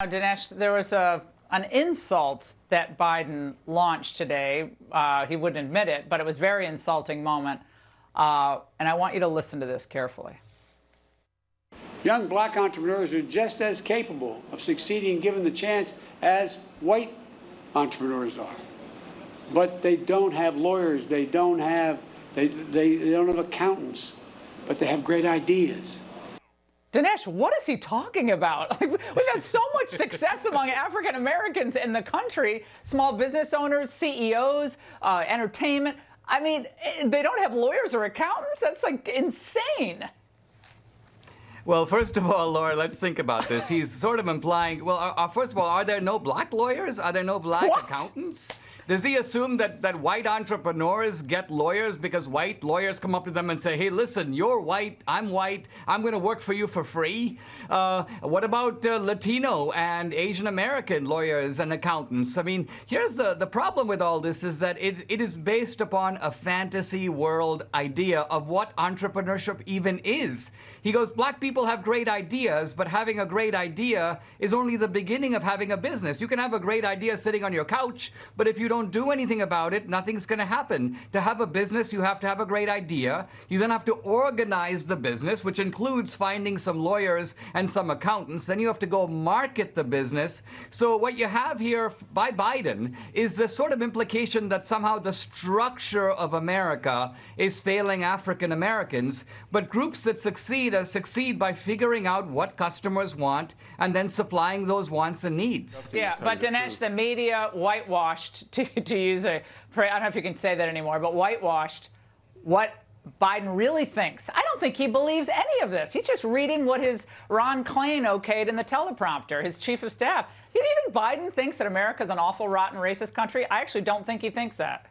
Dinesh, there was an insult that Biden launched today. He wouldn't admit it, but it was a very insulting moment. And I want you to listen to this carefully. Young black entrepreneurs are just as capable of succeeding given the chance as white entrepreneurs are. But they don't have lawyers, they don't have accountants, but they have great ideas. Dinesh, what is he talking about? We've had so much success among African Americans in the country, small business owners, CEOs, entertainment. I mean, they don't have lawyers or accountants? That's like insane. Well, first of all, Laura, let's think about this. He's sort of implying, well, first of all, are there no black lawyers? Are there no black accountants? Does he assume that white entrepreneurs get lawyers because white lawyers come up to them and say, hey, listen, you're white, I'm going to work for you for free? What about Latino and Asian American lawyers and accountants? I mean, here's the problem with all this is that it is based upon a fantasy world idea of what entrepreneurship even is. He goes, black people have great ideas, but having a great idea is only the beginning of having a business. You can have a great idea sitting on your couch, but if you don't do anything about it, nothing's going to happen. To have a business, you have to have a great idea. You then have to organize the business, which includes finding some lawyers and some accountants. Then you have to go market the business. So what you have here by Biden is this sort of implication that somehow the structure of America is failing African Americans, but groups that succeed by figuring out what customers want and then supplying those wants and needs. Yeah, but Dinesh, the media whitewashed, to use a phrase, I don't know if you can say that anymore, but whitewashed what Biden really thinks. I don't think he believes any of this. He's just reading what his Ron Klain okayed in the teleprompter, his chief of staff. Do you think Biden thinks that America's an awful, rotten, racist country? I actually don't think he thinks that.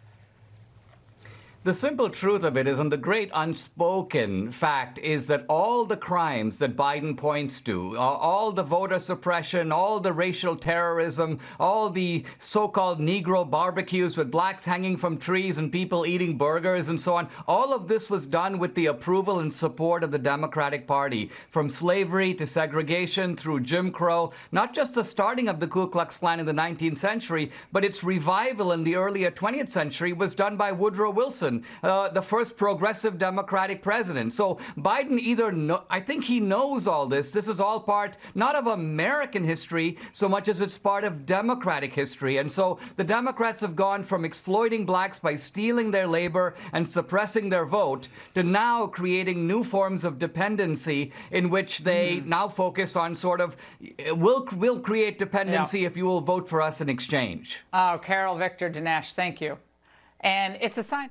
The simple truth of it is, and the great unspoken fact is that all the crimes that Biden points to, all the voter suppression, all the racial terrorism, all the so-called Negro barbecues with blacks hanging from trees and people eating burgers and so on, all of this was done with the approval and support of the Democratic Party. From slavery to segregation through Jim Crow, not just the starting of the Ku Klux Klan in the 19th century, but its revival in the earlier 20th century was done by Woodrow Wilson, the first progressive Democratic president. So Biden I think he knows all this. This is all part, not of American history so much as it's part of Democratic history. And so the Democrats have gone from exploiting blacks by stealing their labor and suppressing their vote to now creating new forms of dependency in which they now focus on sort of, we'll create dependency if you will vote for us in exchange. Oh, Carol, Victor, Dinesh, thank you. And it's a sign.